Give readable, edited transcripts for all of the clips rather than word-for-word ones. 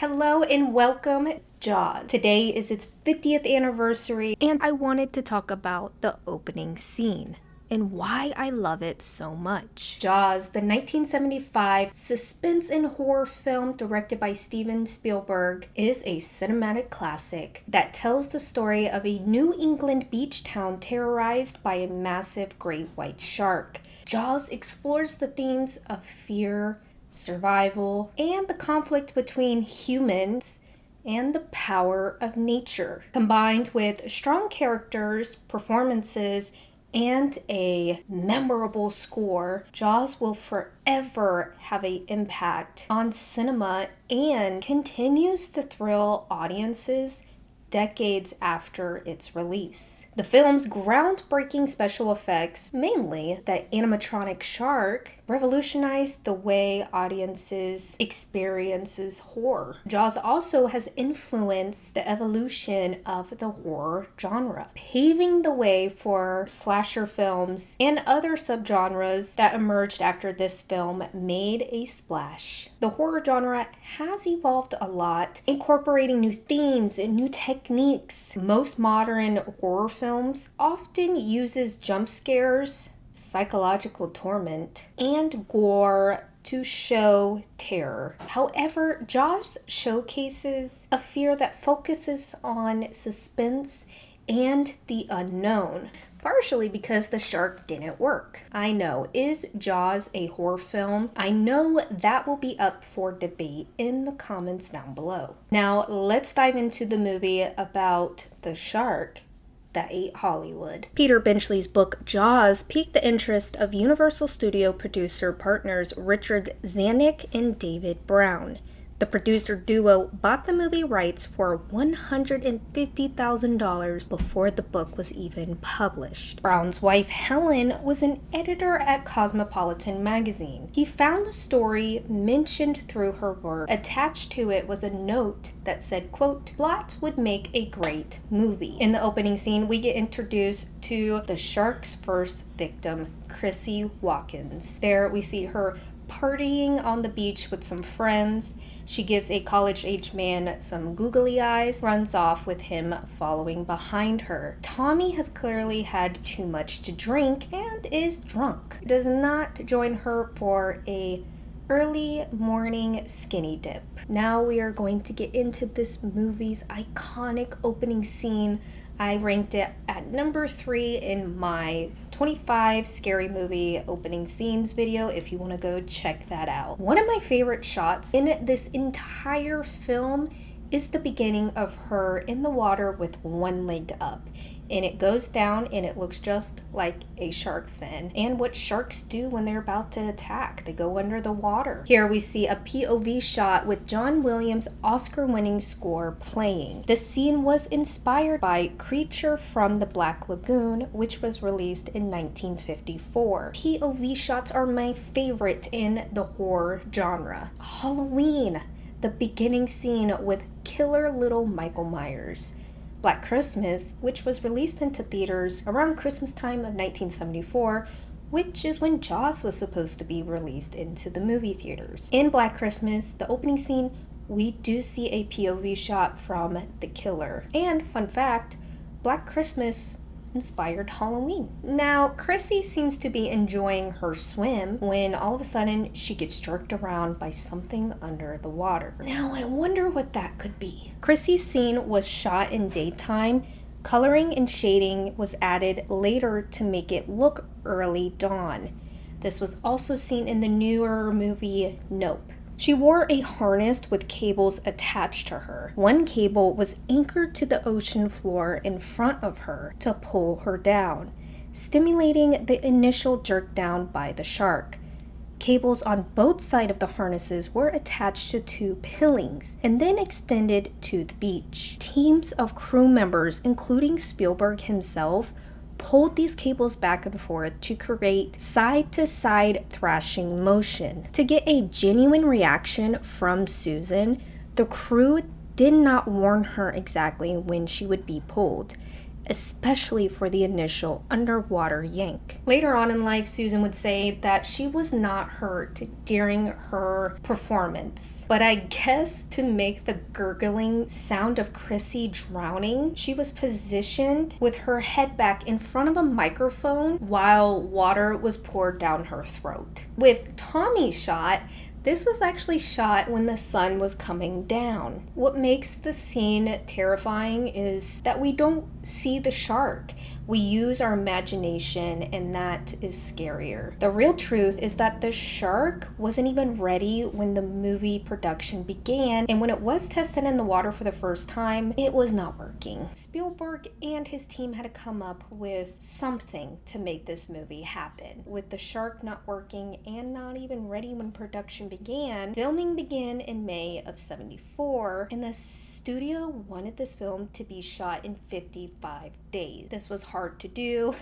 Hello and welcome, Jaws. Today is its 50th anniversary, and I wanted to talk about the opening scene and why I love it so much. Jaws, the 1975 suspense and horror film directed by Steven Spielberg, is a cinematic classic that tells the story of a New England beach town terrorized by a massive great white shark. Jaws explores the themes of fear, survival, and the conflict between humans and the power of nature. Combined with strong characters, performances, and a memorable score, Jaws will forever have an impact on cinema and continues to thrill audiences decades after its release. The film's groundbreaking special effects, mainly the animatronic shark, revolutionized the way audiences experiences horror. Jaws also has influenced the evolution of the horror genre, paving the way for slasher films and other subgenres that emerged after this film made a splash. The horror genre has evolved a lot, incorporating new themes and new techniques. Most modern horror films often uses jump scares, psychological torment, and gore to show terror. However, Jaws showcases a fear that focuses on suspense and the unknown, partially because the shark didn't work. I know, is Jaws a horror film? I know that will be up for debate in the comments down below. Now, let's dive into the movie about the shark that ate Hollywood. Peter Benchley's book Jaws piqued the interest of Universal Studio producer partners Richard Zanuck and David Brown. The producer duo bought the movie rights for $150,000 before the book was even published. Brown's wife Helen was an editor at Cosmopolitan magazine. He found the story mentioned through her work. Attached to it was a note that said, quote, "Plot would make a great movie." In the opening scene, we get introduced to the shark's first victim, Chrissy Watkins. There we see her partying on the beach with some friends. She gives a college-age man some googly eyes, runs off with him following behind her. Tommy has clearly had too much to drink and is drunk. Does not join her for a early morning skinny dip. Now we are going to get into this movie's iconic opening scene. I ranked it at number 3 in my 25 scary movie opening scenes video if you want to go check that out. One of my favorite shots in this entire film is the beginning of her in the water with one leg up. And it goes down and it looks just like a shark fin. And what sharks do when they're about to attack, they go under the water. Here we see a POV shot with John Williams' Oscar-winning score playing. The scene was inspired by Creature from the Black Lagoon, which was released in 1954. POV shots are my favorite in the horror genre. Halloween, the beginning scene with killer little Michael Myers. Black Christmas, which was released into theaters around Christmas time of 1974, which is when Jaws was supposed to be released into the movie theaters. In Black Christmas, the opening scene, we do see a POV shot from the killer. And fun fact, Black Christmas inspired Halloween. Now, Chrissy seems to be enjoying her swim when all of a sudden she gets jerked around by something under the water. Now, I wonder what that could be. Chrissy's scene was shot in daytime. Coloring and shading was added later to make it look early dawn. This was also seen in the newer movie Nope. She wore a harness with cables attached to her. One cable was anchored to the ocean floor in front of her to pull her down, stimulating the initial jerk down by the shark. Cables on both sides of the harnesses were attached to 2 pilings and then extended to the beach. Teams of crew members, including Spielberg himself, pulled these cables back and forth to create side-to-side thrashing motion. To get a genuine reaction from Susan, the crew did not warn her exactly when she would be pulled. especially for the initial underwater yank. Later on in life, Susan would say that she was not hurt during her performance, but I guess to make the gurgling sound of Chrissy drowning, she was positioned with her head back in front of a microphone while water was poured down her throat. With Tommy's shot, this was actually shot when the sun was coming down. What makes the scene terrifying is that we don't see the shark. We use our imagination, and that is scarier. The real truth is that the shark wasn't even ready when the movie production began, and when it was tested in the water for the first time, it was not working. Spielberg and his team had to come up with something to make this movie happen. With the shark not working and not even ready when production began, filming began in May of '74, and the studio wanted this film to be shot in 55 days. This was hard to do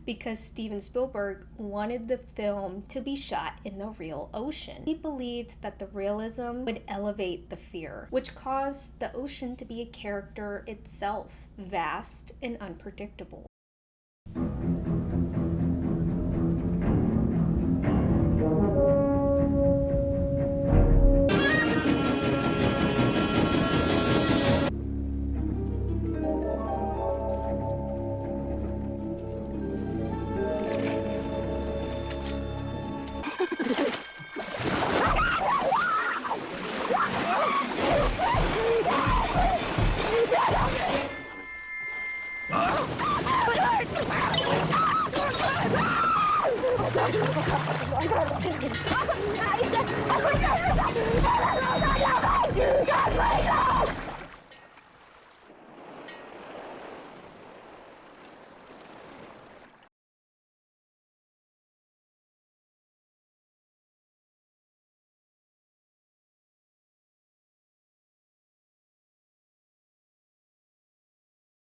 because Steven Spielberg wanted the film to be shot in the real ocean. He believed that the realism would elevate the fear, which caused the ocean to be a character itself, vast and unpredictable.